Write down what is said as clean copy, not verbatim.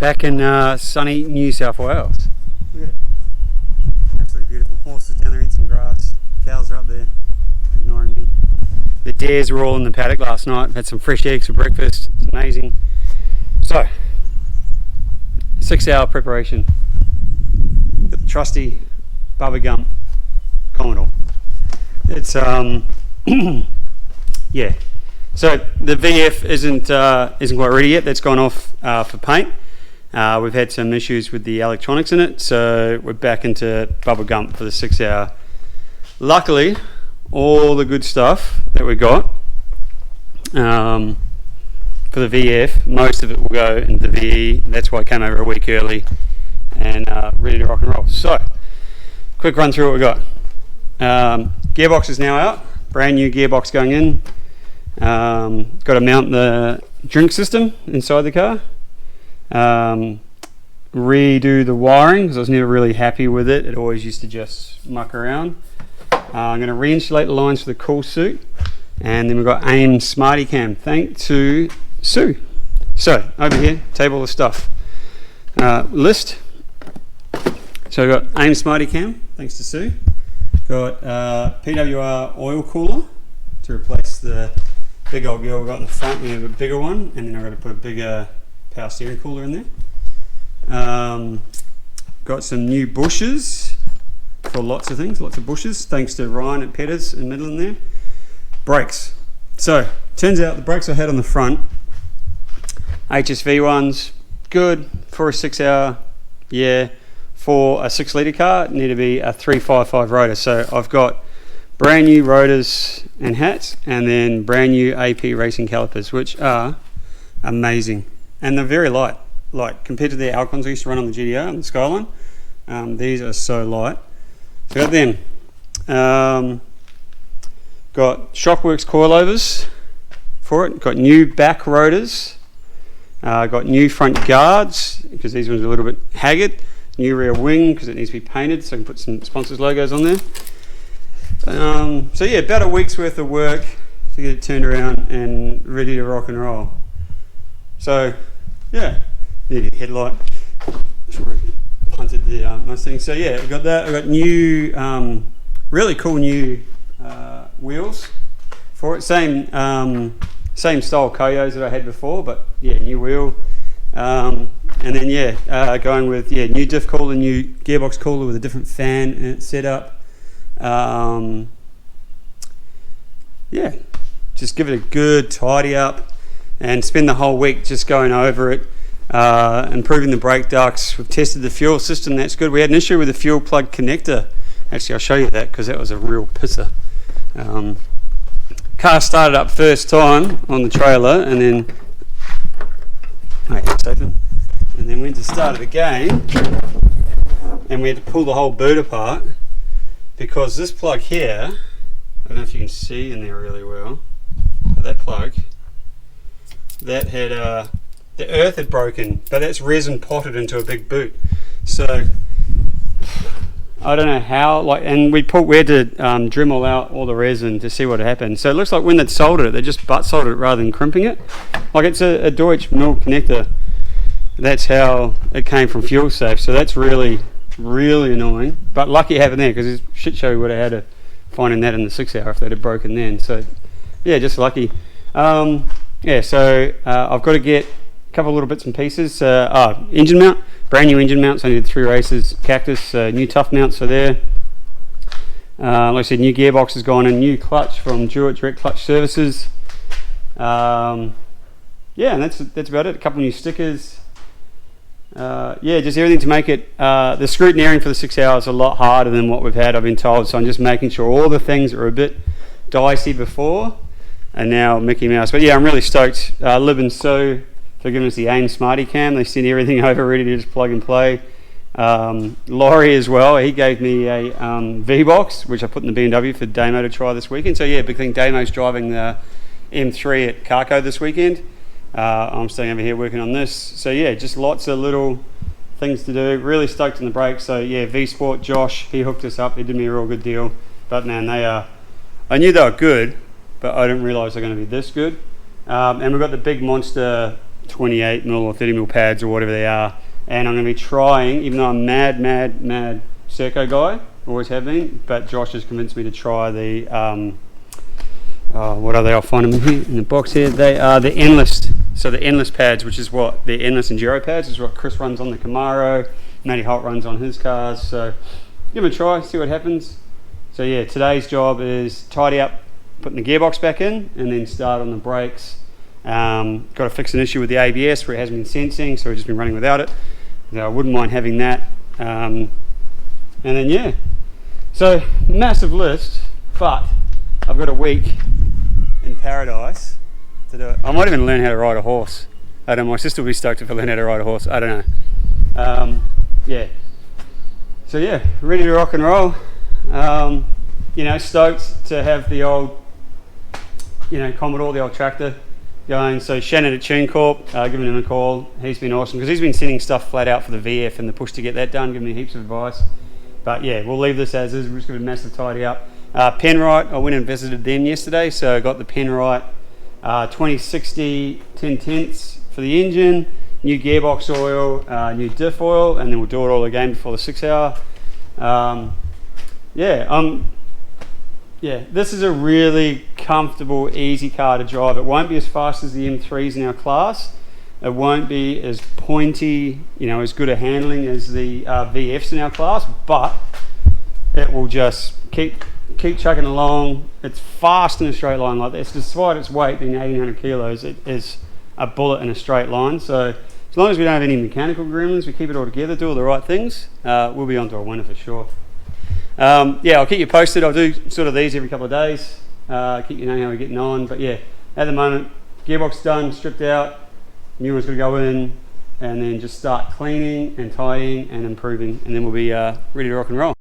back in sunny New South Wales. Look at it. Absolutely beautiful. Horses down there eating some grass. Cows are up there ignoring me. The deers were all in the paddock last night. Had some fresh eggs for breakfast. It's amazing. So, 6-hour preparation. Got the trusty bubblegum Commodore. It's yeah. So the VF isn't quite ready yet. That's gone off for paint. We've had some issues with the electronics in it, so we're back into bubblegum for the 6-hour. Luckily, all the good stuff that we got for the VF, most of it will go into the VE. That's why I came over a week early and ready to rock and roll. So, quick run through what we got. Gearbox is now out. Brand new gearbox going in. Got to mount the drink system inside the car. Redo the wiring because I was never really happy with it. It always used to just muck around. I'm going to re-insulate the lines for the cool suit, and then we've got AIM Smarty Cam. Thanks to Sue. So over here, table of stuff. List. So we've got AIM Smarty Cam. Thanks to Sue. Got PWR oil cooler to replace the big old girl we got in the front. We have a bigger one, and then I've got to put a bigger power steering cooler in there. Got some new bushes for lots of things, lots of bushes, thanks to Ryan at Petters in Midland there. Brakes. So, turns out the brakes I had on the front, HSV ones, good for a 6-hour, yeah. For a 6-litre car, it need to be a 355 rotor. So I've got brand new rotors and hats, and then brand new AP racing calipers, which are amazing. And they're very light, like compared to the Alcons I used to run on the GDR and the Skyline. These are so light. So got them. Got Shockworks coilovers for it. Got new back rotors. Got new front guards because these ones are a little bit haggard. New rear wing because it needs to be painted, so I can put some sponsors logos on there. So yeah, about a week's worth of work to get it turned around and ready to rock and roll. So yeah, need a headlight. Punted the Mustang. So yeah, we've got that. We've got new, really cool new wheels for it. Same style Koyos that I had before, but yeah, new wheel. And then yeah, going with new diff cooler, new gearbox cooler with a different fan setup. Yeah, just give it a good tidy up and spend the whole week just going over it, improving the brake ducts. We've tested the fuel system, that's good. We had an issue with the fuel plug connector. Actually, I'll show you that because that was a real pisser. Car started up first time on the trailer, and then it's open. And then went to start it again, and we had to pull the whole boot apart because this plug here, I don't know if you can see in there really well, but that plug, that had the earth had broken, but that's resin potted into a big boot. So I don't know how, and we had to Dremel out all the resin to see what had happened. So it looks like when they'd soldered it, they just butt soldered it rather than crimping it. Like it's a Deutsch mill connector. That's how it came from Fuel Safe. So that's really, really annoying. But lucky having that, because it's shit show we would have had to finding that in the 6-hour if they'd have broken then. So yeah, just lucky. Yeah, so I've got to get a couple of little bits and pieces. Engine mount, brand new engine mounts. I did 3 races. Cactus, new tough mounts are there. Like I said, new gearbox has gone in, new clutch from Jewett Direct Clutch Services. Yeah, and that's about it. A couple of new stickers. Yeah, just everything to make it. The scrutineering for the 6 hours is a lot harder than what we've had, I've been told. So I'm just making sure all the things that were a bit dicey before are now Mickey Mouse. But yeah, I'm really stoked. Liv and Sue for giving us the AIM Smarty Cam. They sent everything over ready to just plug and play. Laurie as well, he gave me a V-Box, which I put in the BMW for Damo to try this weekend. So yeah, big thing, Damo's driving the M3 at Carco this weekend. I'm staying over here working on this. So yeah, just lots of little things to do. Really stoked on the brakes. So yeah, V-Sport, Josh, he hooked us up. He did me a real good deal. But man, I knew they were good, but I didn't realise they're going to be this good. And we've got the big monster 28mm or 30mm pads or whatever they are, and I'm going to be trying, even though I'm mad Serco guy, always have been, but Josh has convinced me to try the what are they? I'll find them here in the box here. They are the endless. So the endless pads, which is what the endless enduro pads, is what Chris runs on the Camaro, Matty Holt runs on his cars. So give them a try, see what happens. So yeah, today's job is tidy up, putting the gearbox back in, and then start on the brakes. Got to fix an issue with the ABS where it hasn't been sensing, so we've just been running without it. So I wouldn't mind having that. And then yeah, so massive list, but I've got a week in paradise to do it. I might even learn how to ride a horse. I don't know, my sister will be stoked if I learn how to ride a horse. I don't know. Yeah. So yeah, ready to rock and roll. You know, stoked to have the old, you know, Commodore, the old tractor going. So Shannon at Tune Corp, giving him a call. He's been awesome because he's been sending stuff flat out for the VF and the push to get that done, giving me heaps of advice. But yeah, we'll leave this as is. We're just going to massive tidy up. Penrite, I went and visited them yesterday, so I got the Penrite 2060 10 tenths for the engine, new gearbox oil, new diff oil, and then we'll do it all again before the 6 hour. Yeah, this is a really comfortable, easy car to drive. It won't be as fast as the M3s in our class. It won't be as pointy, you know, as good a handling as the VFs in our class, but it will just keep chucking along. It's fast in a straight line like this. Despite its weight being 1800 kilos, it is a bullet in a straight line. So as long as we don't have any mechanical gremlins, we keep it all together, do all the right things, we'll be onto a winner for sure. Yeah, I'll keep you posted. I'll do sort of these every couple of days, keep you knowing how we're getting on. But yeah, at the moment, gearbox done, stripped out, new one's going to go in, and then just start cleaning and tidying and improving, and then we'll be ready to rock and roll.